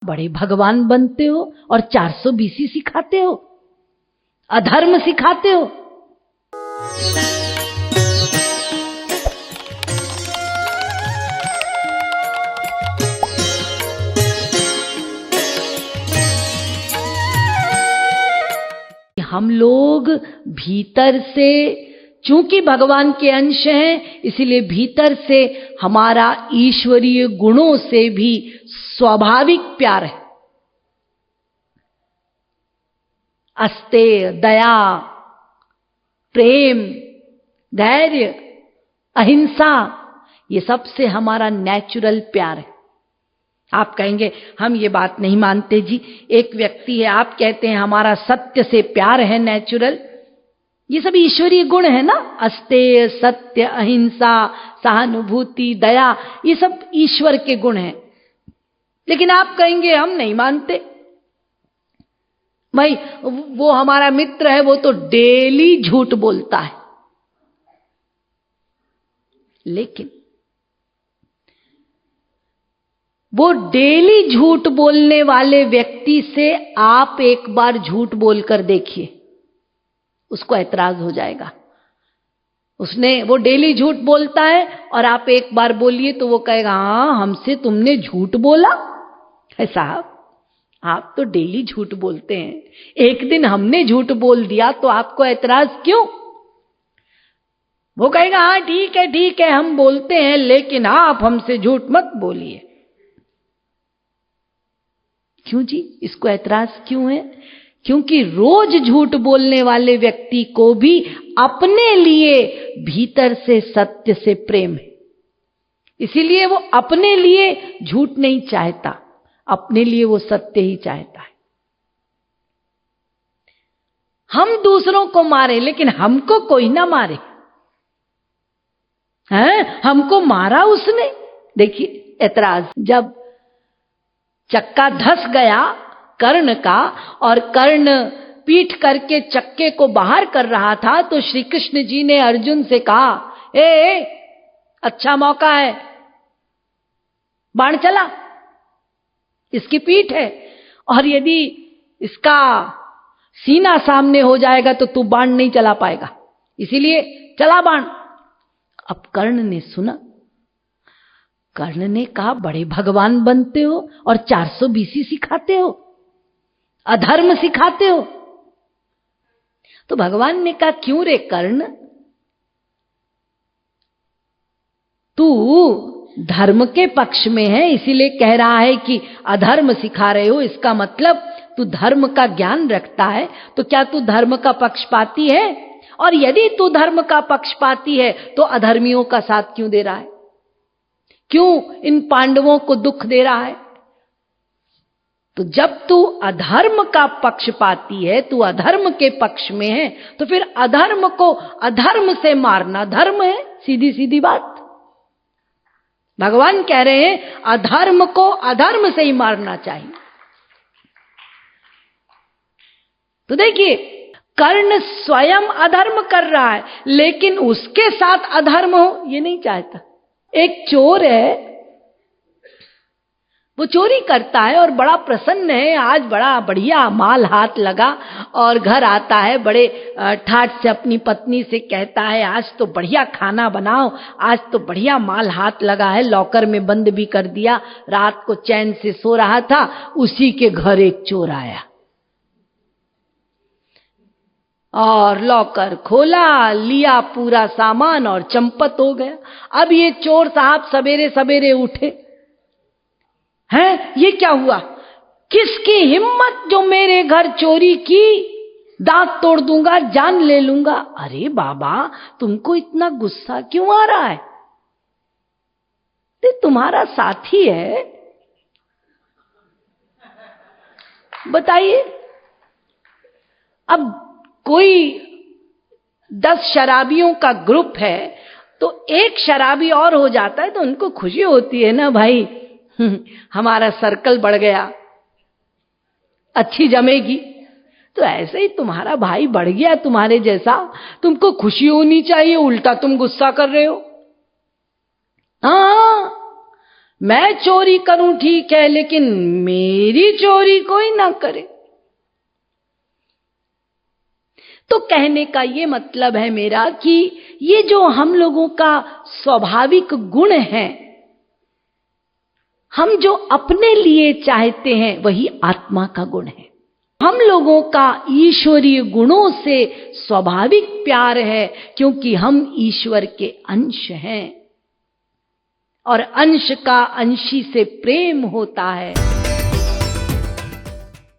बड़े भगवान बनते हो और 420 सिखाते हो, अधर्म सिखाते हो। हम लोग भीतर से, चूंकि भगवान के अंश हैं, इसलिए भीतर से हमारा ईश्वरीय गुणों से भी स्वाभाविक प्यार है। अस्तेय, दया, प्रेम, धैर्य, अहिंसा, ये सबसे हमारा नेचुरल प्यार है। आप कहेंगे हम ये बात नहीं मानते जी, एक व्यक्ति है, आप कहते हैं हमारा सत्य से प्यार है नेचुरल। ये सब ईश्वरीय गुण है ना, अस्तेय, सत्य, अहिंसा, सहानुभूति, दया, ये सब ईश्वर के गुण हैं। लेकिन आप कहेंगे हम नहीं मानते भाई, वो हमारा मित्र है, वो तो डेली झूठ बोलता है। लेकिन वो डेली झूठ बोलने वाले व्यक्ति से आप एक बार झूठ बोलकर देखिए, उसको ऐतराज हो जाएगा। वो डेली झूठ बोलता है और आप एक बार बोलिए तो वो कहेगा हाँ हमसे तुमने झूठ बोला है साहब, आप तो डेली झूठ बोलते हैं, एक दिन हमने झूठ बोल दिया तो आपको ऐतराज क्यों? वो कहेगा हाँ ठीक है हम बोलते हैं, लेकिन आप हमसे झूठ मत बोलिए। क्यों जी, इसको ऐतराज क्यों है? क्योंकि रोज झूठ बोलने वाले व्यक्ति को भी अपने लिए भीतर से सत्य से प्रेम है, इसीलिए वो अपने लिए झूठ नहीं चाहता, अपने लिए वो सत्य ही चाहता है। हम दूसरों को मारे लेकिन हमको कोई ना मारे, हैं? हमको मारा उसने। देखिए ऐतराज, जब चक्का धस गया कर्ण का और कर्ण पीठ करके चक्के को बाहर कर रहा था, तो श्री कृष्ण जी ने अर्जुन से कहा ए अच्छा मौका है, बाण चला, इसकी पीठ है और यदि इसका सीना सामने हो जाएगा तो तू बाण नहीं चला पाएगा, इसीलिए चला बाण। अब कर्ण ने सुना, कर्ण ने कहा बड़े भगवान बनते हो और 420 सिखाते हो, अधर्म सिखाते हो। तो भगवान ने कहा क्यों रे कर्ण, तू धर्म के पक्ष में है इसीलिए कह रहा है कि अधर्म सिखा रहे हो, इसका मतलब तू धर्म का ज्ञान रखता है, तो क्या तू धर्म का पक्षपाती है? और यदि तू धर्म का पक्षपाती है तो अधर्मियों का साथ क्यों दे रहा है? क्यों इन पांडवों को दुख दे रहा है? तो जब तू अधर्म का पक्षपाती है, तू अधर्म के पक्ष में है, तो फिर अधर्म को अधर्म से मारना धर्म है, सीधी सीधी बात। भगवान कह रहे हैं अधर्म को अधर्म से ही मारना चाहिए। तो देखिए कर्ण स्वयं अधर्म कर रहा है लेकिन उसके साथ अधर्म हो ये नहीं चाहता। एक चोर है, वो चोरी करता है और बड़ा प्रसन्न है, आज बड़ा बढ़िया माल हाथ लगा, और घर आता है बड़े ठाठ से अपनी पत्नी से कहता है आज तो बढ़िया खाना बनाओ, आज तो बढ़िया माल हाथ लगा है, लॉकर में बंद भी कर दिया। रात को चैन से सो रहा था, उसी के घर एक चोर आया और लॉकर खोला, लिया पूरा सामान और चंपत हो गया। अब ये चोर साहब सवेरे सवेरे उठे, हैं ये क्या हुआ, किसकी हिम्मत जो मेरे घर चोरी की, दांत तोड़ दूंगा, जान ले लूंगा। अरे बाबा तुमको इतना गुस्सा क्यों आ रहा है? तो तुम्हारा साथी है, बताइए। अब कोई 10 शराबियों का ग्रुप है तो एक शराबी और हो जाता है तो उनको खुशी होती है ना भाई, हमारा सर्कल बढ़ गया, अच्छी जमेगी। तो ऐसे ही तुम्हारा भाई बढ़ गया तुम्हारे जैसा, तुमको खुशी होनी चाहिए, उल्टा तुम गुस्सा कर रहे हो। हाँ मैं चोरी करूं ठीक है, लेकिन मेरी चोरी कोई ना करे। तो कहने का ये मतलब है मेरा कि ये जो हम लोगों का स्वाभाविक गुण है, हम जो अपने लिए चाहते हैं वही आत्मा का गुण है। हम लोगों का ईश्वरीय गुणों से स्वाभाविक प्यार है, क्योंकि हम ईश्वर के अंश हैं और अंश का अंशी से प्रेम होता है।